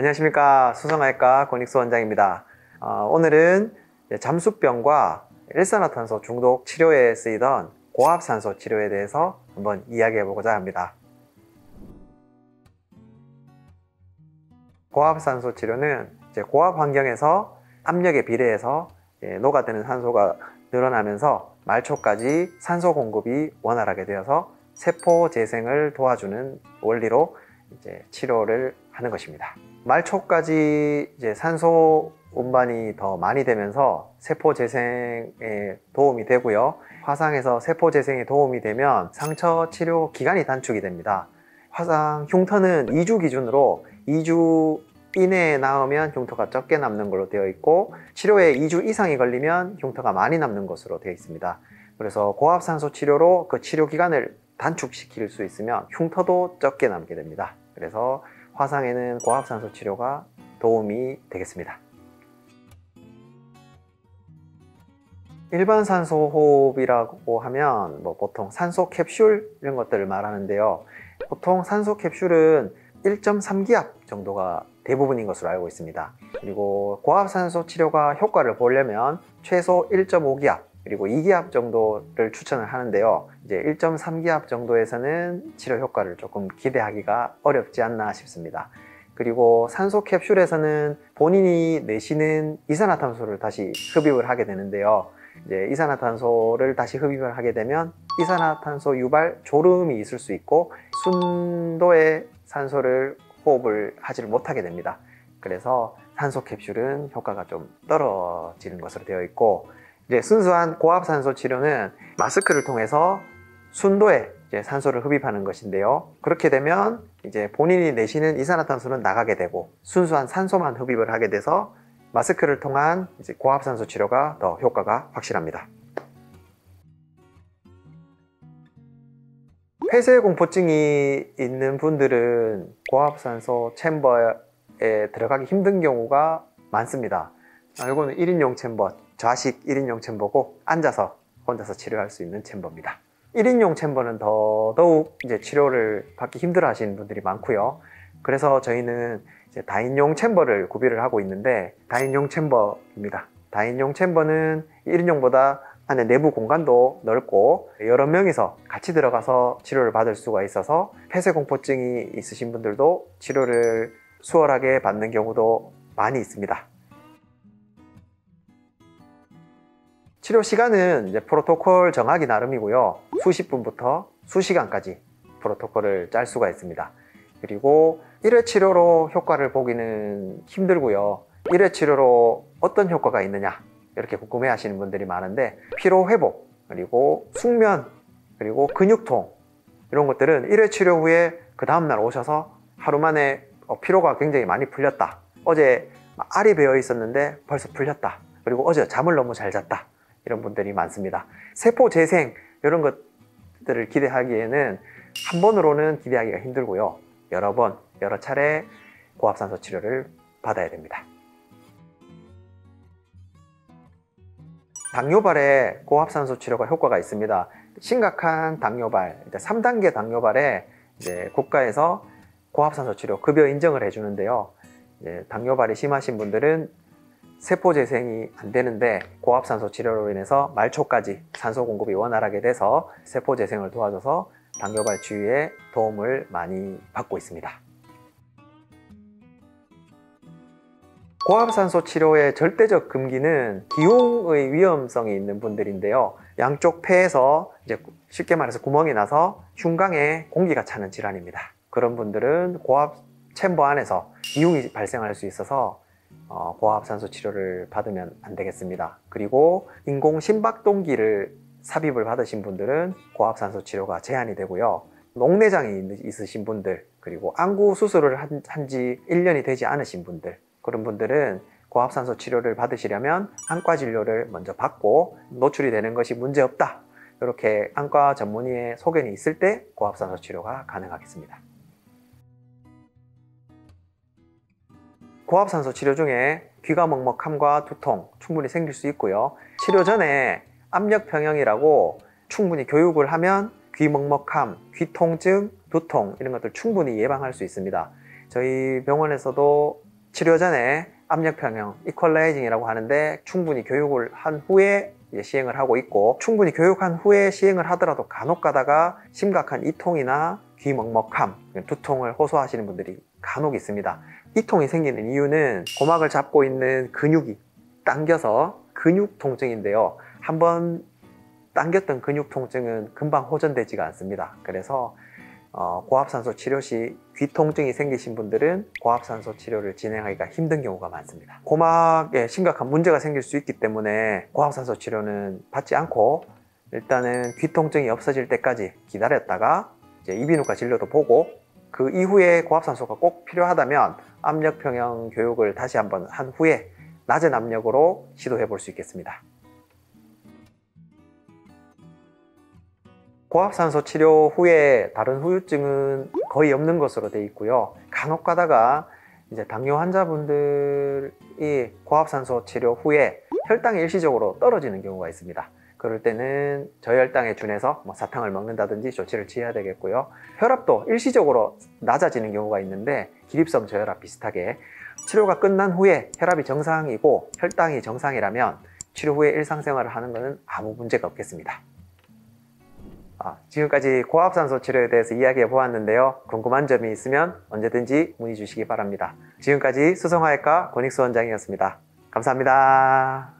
안녕하십니까. 수성외과 권익수 원장입니다. 오늘은 잠수병과 일산화탄소 중독 치료에 쓰이던 고압산소 치료에 대해서 한번 이야기해 보고자 합니다. 고압산소 치료는 고압 환경에서 압력에 비례해서 녹아드는 산소가 늘어나면서 말초까지 산소 공급이 원활하게 되어서 세포 재생을 도와주는 원리로 치료를 하는 것입니다. 말초까지 산소 운반이 더 많이 되면서 세포 재생에 도움이 되고요. 화상에서 세포 재생에 도움이 되면 상처 치료 기간이 단축이 됩니다. 화상 흉터는 2주 기준으로 2주 이내에 나오면 흉터가 적게 남는 걸로 되어 있고, 치료에 2주 이상이 걸리면 흉터가 많이 남는 것으로 되어 있습니다. 그래서 고압산소 치료로 그 치료 기간을 단축시킬 수 있으면 흉터도 적게 남게 됩니다. 그래서 화상에는 고압산소 치료가 도움이 되겠습니다. 일반 산소 호흡이라고 하면 보통 산소 캡슐 이런 것들을 말하는데요. 보통 산소 캡슐은 1.3기압 정도가 대부분인 것으로 알고 있습니다. 그리고 고압산소 치료가 효과를 보려면 최소 1.5기압 그리고 2기압 정도를 추천을 하는데요. 이제 1.3기압 정도에서는 치료 효과를 조금 기대하기가 어렵지 않나 싶습니다. 그리고 산소 캡슐에서는 본인이 내쉬는 이산화탄소를 다시 흡입을 하게 되는데요. 이제 이산화탄소를 다시 흡입을 하게 되면 이산화탄소 유발 졸음이 있을 수 있고 순도의 산소를 호흡을 하지를 못하게 됩니다. 그래서 산소 캡슐은 효과가 좀 떨어지는 것으로 되어 있고, 이제 순수한 고압산소 치료는 마스크를 통해서 순도의 산소를 흡입하는 것인데요. 그렇게 되면 이제 본인이 내쉬는 이산화탄소는 나가게 되고 순수한 산소만 흡입을 하게 돼서 마스크를 통한 고압산소 치료가 더 효과가 확실합니다. 폐쇄공포증이 있는 분들은 고압산소 챔버에 들어가기 힘든 경우가 많습니다. 이거는 1인용 챔버, 좌식 1인용 챔버고 앉아서 혼자서 치료할 수 있는 챔버입니다. 1인용 챔버는 더더욱 치료를 받기 힘들어 하시는 분들이 많고요. 그래서 저희는 다인용 챔버를 구비를 하고 있는데, 다인용 챔버입니다. 다인용 챔버는 1인용보다 안에 내부 공간도 넓고 여러 명이서 같이 들어가서 치료를 받을 수가 있어서 폐쇄공포증이 있으신 분들도 치료를 수월하게 받는 경우도 많이 있습니다. 치료 시간은 프로토콜 정하기 나름이고요. 수십 분부터 수시간까지 프로토콜을 짤 수가 있습니다. 그리고 1회 치료로 효과를 보기는 힘들고요. 1회 치료로 어떤 효과가 있느냐 이렇게 궁금해 하시는 분들이 많은데, 피로 회복, 그리고 숙면, 그리고 근육통 이런 것들은 1회 치료 후에 그 다음날 오셔서 하루 만에 피로가 굉장히 많이 풀렸다, 어제 알이 배어 있었는데 벌써 풀렸다, 그리고 어제 잠을 너무 잘 잤다, 이런 분들이 많습니다. 세포 재생 이런 것들을 기대하기에는 한 번으로는 기대하기가 힘들고요. 여러 번, 여러 차례 고압산소 치료를 받아야 됩니다. 당뇨발에 고압산소 치료가 효과가 있습니다. 심각한 당뇨발, 3단계 당뇨발에 국가에서 고압산소 치료 급여 인정을 해주는데요. 당뇨발이 심하신 분들은 세포 재생이 안 되는데 고압산소 치료로 인해서 말초까지 산소 공급이 원활하게 돼서 세포 재생을 도와줘서 당뇨발 치유에 도움을 많이 받고 있습니다. 고압산소 치료의 절대적 금기는 기흉의 위험성이 있는 분들인데요. 양쪽 폐에서 쉽게 말해서 구멍이 나서 흉곽에 공기가 차는 질환입니다. 그런 분들은 고압 챔버 안에서 기흉이 발생할 수 있어서 고압산소 치료를 받으면 안 되겠습니다. 그리고 인공 심박동기를 삽입을 받으신 분들은 고압산소 치료가 제한이 되고요. 녹내장이 있으신 분들, 그리고 안구 수술을 한 지 1년이 되지 않으신 분들, 그런 분들은 고압산소 치료를 받으시려면 안과 진료를 먼저 받고 노출이 되는 것이 문제없다, 이렇게 안과 전문의의 소견이 있을 때 고압산소 치료가 가능하겠습니다. 고압산소 치료 중에 귀가 먹먹함과 두통 충분히 생길 수 있고요. 치료 전에 압력평형이라고 충분히 교육을 하면 귀 먹먹함, 귀 통증, 두통 이런 것들 충분히 예방할 수 있습니다. 저희 병원에서도 치료 전에 압력평형 이퀄라이징이라고 하는데 충분히 교육을 한 후에 시행을 하고 있고, 충분히 교육한 후에 시행을 하더라도 간혹 가다가 심각한 이통이나 귀 먹먹함, 두통을 호소하시는 분들이 간혹 있습니다. 이통이 생기는 이유는 고막을 잡고 있는 근육이 당겨서 근육 통증인데요, 한번 당겼던 근육 통증은 금방 호전되지가 않습니다. 그래서 고압산소 치료 시 귀 통증이 생기신 분들은 고압산소 치료를 진행하기가 힘든 경우가 많습니다. 고막에 심각한 문제가 생길 수 있기 때문에 고압산소 치료는 받지 않고 일단은 귀 통증이 없어질 때까지 기다렸다가 이제 이비인후과 진료도 보고, 그 이후에 고압산소가 꼭 필요하다면 압력평형 교육을 다시 한번 한 후에 낮은 압력으로 시도해 볼 수 있겠습니다. 고압산소 치료 후에 다른 후유증은 거의 없는 것으로 되어 있고요. 간혹 가다가 이제 당뇨 환자분들이 고압산소 치료 후에 혈당이 일시적으로 떨어지는 경우가 있습니다. 그럴 때는 저혈당에 준해서 사탕을 먹는다든지 조치를 취해야 되겠고요. 혈압도 일시적으로 낮아지는 경우가 있는데 기립성 저혈압 비슷하게 치료가 끝난 후에 혈압이 정상이고 혈당이 정상이라면 치료 후에 일상생활을 하는 것은 아무 문제가 없겠습니다. 지금까지 고압산소 치료에 대해서 이야기해 보았는데요. 궁금한 점이 있으면 언제든지 문의 주시기 바랍니다. 지금까지 수성화외과 권익수 원장이었습니다. 감사합니다.